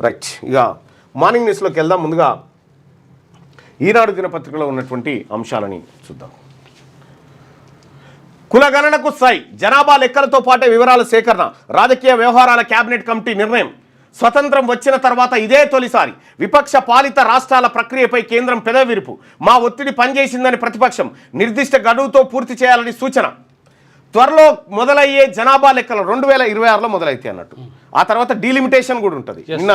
Right, ఇక morning న్యూస్లోకి వెళ్దాం. ముందుగా ఈనాడు దినపత్రికలో ఉన్నటువంటి అంశాలని చూద్దాం. కులగణనకు సై, జనాభా లెక్కలతో పాటే వివరాల సేకరణ, రాజకీయ వ్యవహారాల కేబినెట్ కమిటీ నిర్ణయం. స్వతంత్రం వచ్చిన తర్వాత ఇదే తొలిసారి విపక్ష పాలిత రాష్ట్రాల ప్రక్రియపై కేంద్రం పెదవిరుపు. మా ఒత్తిడి పనిచేసిందని ప్రతిపక్షం, నిర్దిష్ట గడువుతో పూర్తి చేయాలని సూచన. త్వరలో మొదలయ్యే జనాభా లెక్కలు 2026లో మొదలైతే అన్నట్టు. ఆ తర్వాత డీలిమిటేషన్ కూడా ఉంటుంది. నిన్న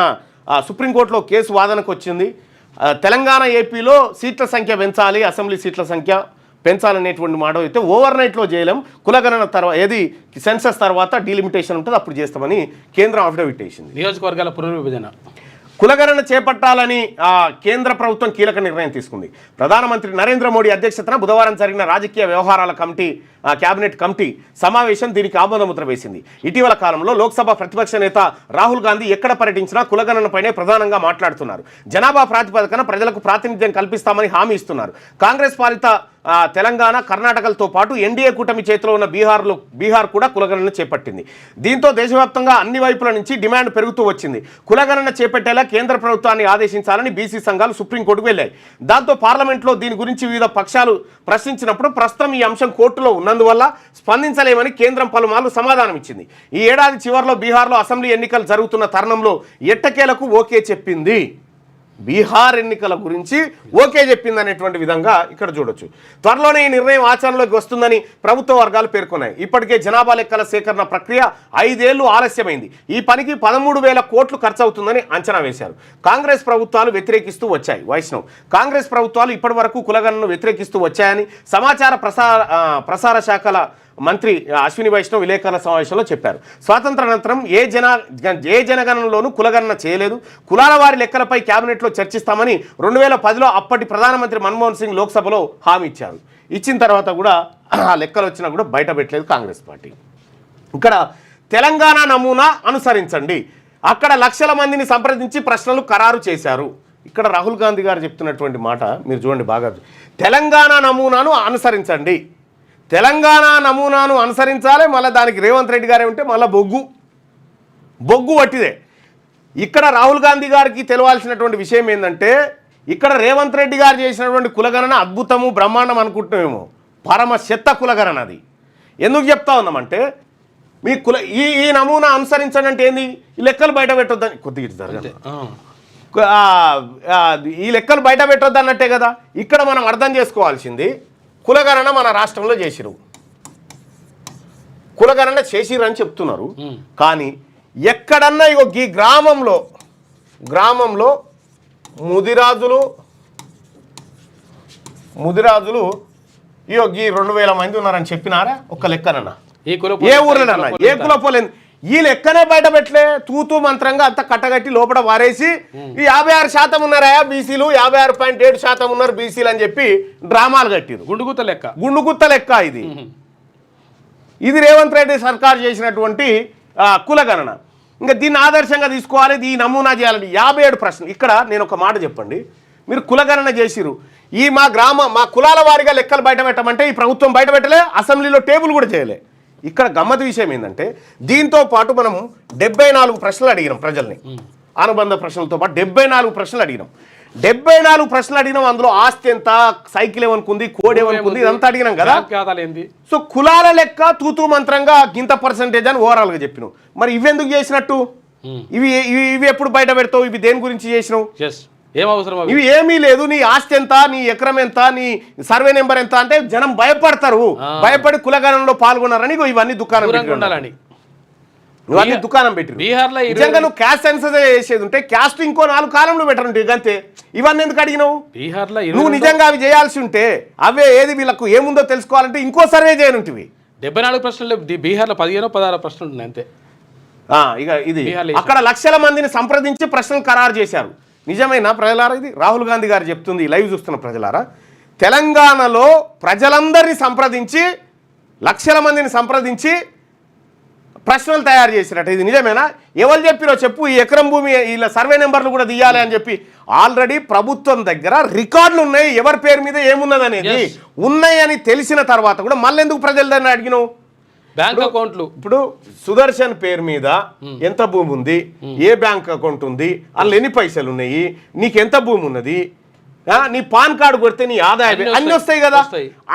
సుప్రీంకోర్టులో కేసు వాదనకు వచ్చింది. తెలంగాణ ఏపీలో సీట్ల సంఖ్య పెంచాలి, అసెంబ్లీ సీట్ల సంఖ్య పెంచాలనేటువంటి మాట అయితే ఓవర్ నైట్లో చేయలేం, కులగణన తర్వాత ఏది సెన్సస్ తర్వాత డీలిమిటేషన్ ఉంటుంది అప్పుడు చేస్తామని కేంద్రం అఫిడవిట్ వేసింది. నియోజకవర్గాల పునర్విభజన కులగణన చేపట్టాలని కేంద్ర ప్రభుత్వం కీలక నిర్ణయం తీసుకుంది. ప్రధానమంత్రి నరేంద్ర మోడీ అధ్యక్షతన బుధవారం జరిగిన రాజకీయ వ్యవహారాల కమిటీ కేబినెట్ కమిటీ సమావేశం దీనికి ఆమోదముద్ర వేసింది. ఇటీవల కాలంలో లోక్సభ ప్రతిపక్ష నేత రాహుల్ గాంధీ ఎక్కడ పర్యటించినా కులగణనపైనే ప్రధానంగా మాట్లాడుతున్నారు. జనాభా ప్రాతిపదికన ప్రజలకు ప్రాతినిధ్యం కల్పిస్తామని హామీ ఇస్తున్నారు. కాంగ్రెస్ పాలిత తెలంగాణ, కర్ణాటకలతో పాటు ఎన్డీఏ కూటమి చేతిలో ఉన్న బీహార్ కూడా కులగణన చేపట్టింది. దీంతో దేశవ్యాప్తంగా అన్ని వైపుల నుంచి డిమాండ్ పెరుగుతూ వచ్చింది. కులగణన చేపట్టేలా కేంద్ర ప్రభుత్వాన్ని ఆదేశించాలని బీసీ సంఘాలు సుప్రీంకోర్టుకు వెళ్ళాయి. దాంతో పార్లమెంట్లో దీని గురించి వివిధ పక్షాలు ప్రశ్నించినప్పుడు ప్రస్తుతం ఈ అంశం కోర్టులో ఉన్నందువల్ల స్పందించలేమని కేంద్రం పలుమార్లు సమాధానం ఇచ్చింది. ఈ ఏడాది చివరిలో బీహార్లో అసెంబ్లీ ఎన్నికలు జరుగుతున్న తరుణంలో ఎట్టకేలకు ఓకే చెప్పింది. బీహార్ ఎన్నికల గురించి ఓకే చెప్పింది అనేటువంటి విధంగా ఇక్కడ చూడొచ్చు. త్వరలోనే ఈ నిర్ణయం ఆచరణలోకి వస్తుందని ప్రభుత్వ వర్గాలు పేర్కొన్నాయి. ఇప్పటికే జనాభా లెక్కల సేకరణ ప్రక్రియ 5 ఏళ్లు ఆలస్యమైంది. ఈ పనికి 13,000 కోట్లు ఖర్చు అవుతుందని అంచనా వేశారు. కాంగ్రెస్ ప్రభుత్వాలు వ్యతిరేకిస్తూ వచ్చాయి. వైష్ణవ్, కాంగ్రెస్ ప్రభుత్వాలు ఇప్పటి వరకు కులగణనను వ్యతిరేకిస్తూ వచ్చాయని సమాచార ప్రసార శాఖల మంత్రి అశ్విని వైష్ణవ్ విలేకరుల సమావేశంలో చెప్పారు. స్వాతంత్ర అనంతరం ఏ జనగణనలోనూ కులగణన చేయలేదు. కులాల వారి లెక్కలపై కేబినెట్లో చర్చిస్తామని 2010లో అప్పటి ప్రధానమంత్రి మన్మోహన్ సింగ్ లోక్సభలో హామీ ఇచ్చారు. ఇచ్చిన తర్వాత కూడా ఆ లెక్కలు వచ్చినా కూడా బయట పెట్టలేదు కాంగ్రెస్ పార్టీ. ఇక్కడ తెలంగాణ నమూనా అనుసరించండి, అక్కడ లక్షల మందిని సంప్రదించి ప్రశ్నలు ఖరారు చేశారు. ఇక్కడ రాహుల్ గాంధీ గారు చెప్తున్నటువంటి మాట మీరు చూడండి బాగా. తెలంగాణ నమూనాను అనుసరించండి, తెలంగాణ నమూనాను అనుసరించాలి. మళ్ళీ దానికి రేవంత్ రెడ్డి గారే ఉంటే మళ్ళీ బొగ్గు వట్టిదే. ఇక్కడ రాహుల్ గాంధీ గారికి తెలవాల్సినటువంటి విషయం ఏంటంటే, ఇక్కడ రేవంత్ రెడ్డి గారు చేసినటువంటి కులగణన అద్భుతము బ్రహ్మాండం అనుకుంటున్నామేమో, పరమ చెత్త కులగణన అది. ఎందుకు చెప్తా ఉన్నామంటే, మీ ఈ నమూనా అనుసరించండి అంటే ఏంది, ఈ లెక్కలు బయట పెట్టొద్దని కొద్దిగా జరగదు, ఈ లెక్కలు బయట పెట్టొద్దు అన్నట్టే కదా. ఇక్కడ మనం అర్థం చేసుకోవాల్సింది, కులగణన మన రాష్ట్రంలో చేసిరు, కులగణన చేసిరని చెప్తున్నారు. కానీ ఎక్కడన్నా ఇగో ఈ గ్రామంలో ముదిరాజులు ఇగో ఈ 2,000 మంది ఉన్నారని చెప్పినారా ఒక్క లెక్కనన్నా? ఏ ఊర్లోనన్నా ఏ కులపోలేదు. ఈ లెక్కనే బయట పెట్టలే, తూతూ మంత్రంగా అంత కట్టగట్టి లోపల వారేసి ఈ 56% ఉన్నారా బీసీలు, 56.7% ఉన్నారు బీసీలు అని చెప్పి డ్రామాలు కట్టిరు. గుండుగుత్త లెక్క ఇది రేవంత్ రెడ్డి సర్కార్ చేసినటువంటి కులగణన. ఇంకా దీన్ని ఆదర్శంగా తీసుకోవాలి, ఈ నమూనా చేయాలని 57 ప్రశ్నలు. ఇక్కడ నేను ఒక మాట చెప్పండి, మీరు కులగణన చేసిరు, మా కులాల వారిగా లెక్కలు బయట పెట్టమంటే ఈ ప్రభుత్వం బయట పెట్టలే, అసెంబ్లీలో టేబుల్ కూడా చేయలే. ఇక్కడ గమ్మత్ విషయం ఏంటంటే, దీంతో పాటు మనం 74 ప్రశ్నలు అడిగినాం ప్రజల్ని, అనుబంధ ప్రశ్నలతో పాటు 74 ప్రశ్నలు అడిగినాం. 74 ప్రశ్నలు అడిగినాం. అందులో ఆస్తి ఎంత, సైకిల్ ఏమనుకుంది, కోడ్ ఏమనుకుంది, ఇదంతా అడిగినాం కదా. సో కులాల లెక్క తూతూ మంత్రంగా ఇంత పర్సంటేజ్ అని ఓవరాల్గా చెప్పినావు. మరి ఇవెందుకు చేసినట్టు, ఇవి ఎప్పుడు బయట పెడతావు, ఇవి దేని గురించి చేసినావు? ఇవి ఏమీ లేదు, నీ ఆస్తి ఎంత, నీ ఎకరం ఎంత, నీ సర్వే నెంబర్ ఎంత అంటే జనం భయపడతారు, భయపడి కులగణనలో పాల్గొన్నారని ఇవన్నీ దుకాణం పెట్టి నిజంగా నువ్వు క్యాస్ట్ సెన్సస్ చేసేది ఉంటే క్యాస్ట్ ఇంకో 4 కాలంలో పెట్టరు అంతే. ఇవన్నీ ఎందుకు అడిగినావు? నువ్వు నిజంగా అవి చేయాల్సి ఉంటే అవే ఏది వీళ్ళకు ఏముందో తెలుసుకోవాలంటే ఇంకో సర్వే చేయనుంటివి. 74 ప్రశ్నలు బీహార్లో 15-16 ప్రశ్నలు ఉన్నాయి అంతే. ఇక ఇది అక్కడ లక్షల మందిని సంప్రదించి ప్రశ్నలు ఖరారు చేశారు. నిజమేనా ప్రజలారా? ఇది రాహుల్ గాంధీ గారు చెప్తుంది, లైవ్ చూస్తున్న ప్రజలారా. తెలంగాణలో ప్రజలందరినీ సంప్రదించి లక్షల మందిని సంప్రదించి ప్రశ్నలు తయారు చేసినట్టు ఇది నిజమేనా? ఎవరు చెప్పిరో చెప్పు. ఈ ఎకరం భూమి ఇలా సర్వే నెంబర్లు కూడా తీయాలి అని చెప్పి ఆల్రెడీ ప్రభుత్వం దగ్గర రికార్డులు ఉన్నాయి, ఎవరి పేరు మీద ఏమున్నది అనేది ఉన్నాయి అని తెలిసిన తర్వాత కూడా మళ్ళీ ఎందుకు ప్రజల దగ్గర అడిగినావు? బ్యాంక్ అకౌంట్లు ఇప్పుడు సుదర్శన్ పేరు మీద ఎంత భూమి ఉంది, ఏ బ్యాంక్ అకౌంట్ ఉంది, అందులో ఎన్ని పైసలు ఉన్నాయి, నీకు ఎంత భూమి ఉన్నది, నీ పాన్ కార్డు కొడితే నీ ఆదాయం అన్ని వస్తాయి కదా.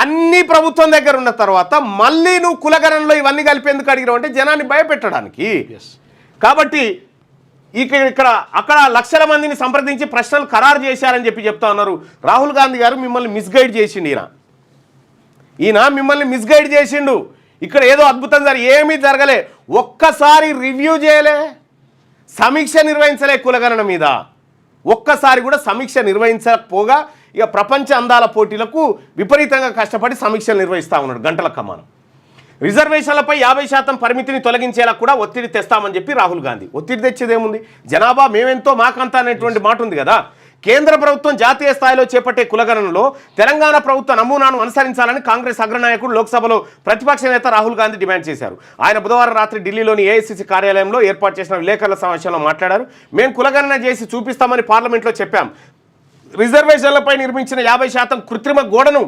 అన్ని ప్రభుత్వం దగ్గర ఉన్న తర్వాత మళ్ళీ నువ్వు కులగణంలో ఇవన్నీ కలిపి ఎందుకు అడిగినావు అంటే జనాన్ని భయపెట్టడానికి. కాబట్టి ఇక్కడ అక్కడ లక్షల మందిని సంప్రదించి ప్రశ్నలు ఖరారు చేశారని చెప్తా ఉన్నారు. రాహుల్ గాంధీ గారు మిమ్మల్ని మిస్గైడ్ చేసిండు. ఈయన మిమ్మల్ని మిస్గైడ్ చేసిండు. ఇక్కడ ఏదో అద్భుతం ఏమీ జరగలే. ఒక్కసారి రివ్యూ చేయలే, సమీక్ష నిర్వహించలే కులగణన మీద. ఒక్కసారి కూడా సమీక్ష నిర్వహించకపోగా ఇక ప్రపంచ అందాల పోటీలకు విపరీతంగా కష్టపడి సమీక్షలు నిర్వహిస్తూ ఉన్నాడు గంటల కమానం. రిజర్వేషన్లపై 50% పరిమితిని తొలగించేలా కూడా ఒత్తిడి తెస్తామని చెప్పి రాహుల్ గాంధీ. ఒత్తిడి తెచ్చేదేముంది, జనాభా మేమెంతో మాకంతా అనేటువంటి మాట ఉంది కదా. కేంద్ర ప్రభుత్వం జాతీయ స్థాయిలో చేపట్టే కులగణనలో తెలంగాణ ప్రభుత్వ నమూనాను అనుసరించాలని కాంగ్రెస్ అగ్రనాయకుడు లోక్సభలో ప్రతిపక్ష నేత రాహుల్ గాంధీ డిమాండ్ చేశారు. ఆయన బుధవారం రాత్రి ఢిల్లీలోని ఏఐసిసి కార్యాలయంలో ఏర్పాటు చేసిన విలేకరుల సమావేశంలో మాట్లాడారు. మేము కులగణన చేసి చూపిస్తామని పార్లమెంట్లో చెప్పాం. రిజర్వేషన్లపై నిర్మించిన 50% కృత్రిమ గోడను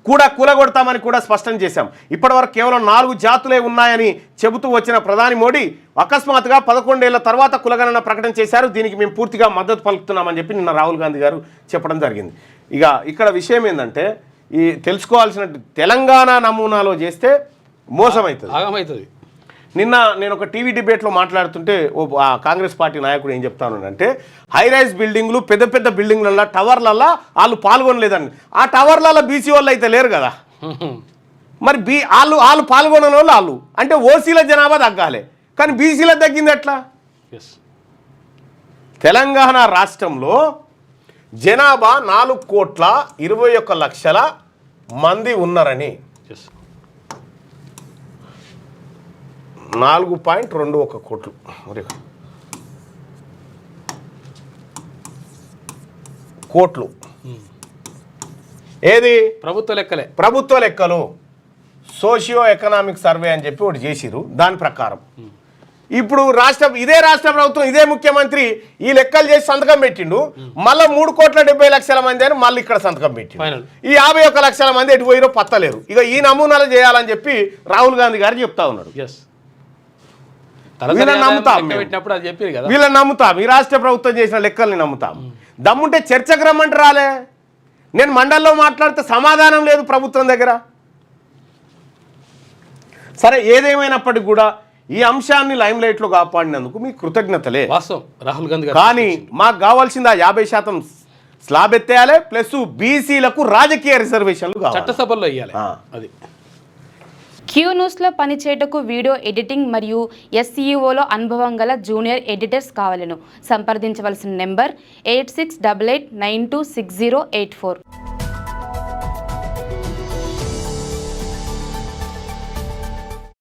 కూడా కూలగొడతామని కూడా స్పష్టం చేశాం. ఇప్పటివరకు కేవలం 4 జాతులే ఉన్నాయని చెబుతూ వచ్చిన ప్రధాని మోడీ అకస్మాత్తుగా 11 ఏళ్ల తర్వాత కులగణన ప్రకటన చేశారు. దీనికి మేము పూర్తిగా మద్దతు పలుకుతున్నామని చెప్పి నిన్న రాహుల్ గాంధీ గారు చెప్పడం జరిగింది. ఇక్కడ విషయం ఏంటంటే ఈ తెలుసుకోవాల్సిన తెలంగాణ నమూనాలో చేస్తే మోసమవుతుంది. నిన్న నేను ఒక టీవీ డిబేట్లో మాట్లాడుతుంటే కాంగ్రెస్ పార్టీ నాయకుడు ఏం చెప్తాను అంటే హైరైజ్ బిల్డింగ్లు పెద్ద పెద్ద బిల్డింగ్లల్లో టవర్లల్లో వాళ్ళు పాల్గొనలేదండి. ఆ టవర్లలో బీసీ వాళ్ళు అయితే లేరు కదా, మరి వాళ్ళు పాల్గొనని వాళ్ళు అంటే ఓసీల జనాభా తగ్గాలి, కానీ బీసీల తగ్గింది ఎట్లా? తెలంగాణ రాష్ట్రంలో జనాభా 4,21,00,000 మంది ఉన్నారని 4.21 కోట్లు కోట్లు ఏది ప్రభుత్వ లెక్కలు సోషియో ఎకనామిక్ సర్వే అని చెప్పి ఒకటి చేసిరు. దాని ప్రకారం ఇప్పుడు ఇదే రాష్ట్ర ప్రభుత్వం ఇదే ముఖ్యమంత్రి ఈ లెక్కలు చేసి సంతకం పెట్టిండు. మళ్ళీ 3,70,00,000 మంది అని మళ్ళీ ఇక్కడ సంతకం పెట్టిండు. ఈ 51,00,000 మంది ఎటు పోయిరో పత్తలేరు. ఇక ఈ నమూనాలు చేయాలని చెప్పి రాహుల్ గాంధీ గారు చెప్తా ఉన్నాడు. వీళ్ళని నమ్ముతాం, ఈ రాష్ట్ర ప్రభుత్వం చేసిన లెక్కల్ని నమ్ముతాం. దమ్ముంటే చర్చకు రమ్మంటే రాలే. నేను మండలిలో మాట్లాడితే సమాధానం లేదు ప్రభుత్వం దగ్గర. సరే, ఏదేమైనప్పటికీ కూడా ఈ అంశాన్ని లైమ్ లైట్లో కాపాడినందుకు మీ కృతజ్ఞతలే రాహుల్ గాంధీ. కానీ మాకు కావాల్సింది 50% స్లాబ్ ఎత్తేయాలి, ప్లస్ బీసీలకు రాజకీయ రిజర్వేషన్లు చట్టసభల్లో ఇవ్వాలి. అది క్యూ న్యూస్లో పనిచేయటకు వీడియో ఎడిటింగ్ మరియు SEOలో అనుభవం గల జూనియర్ ఎడిటర్స్ కావాలను సంప్రదించవలసిన నెంబర్ 8688926084.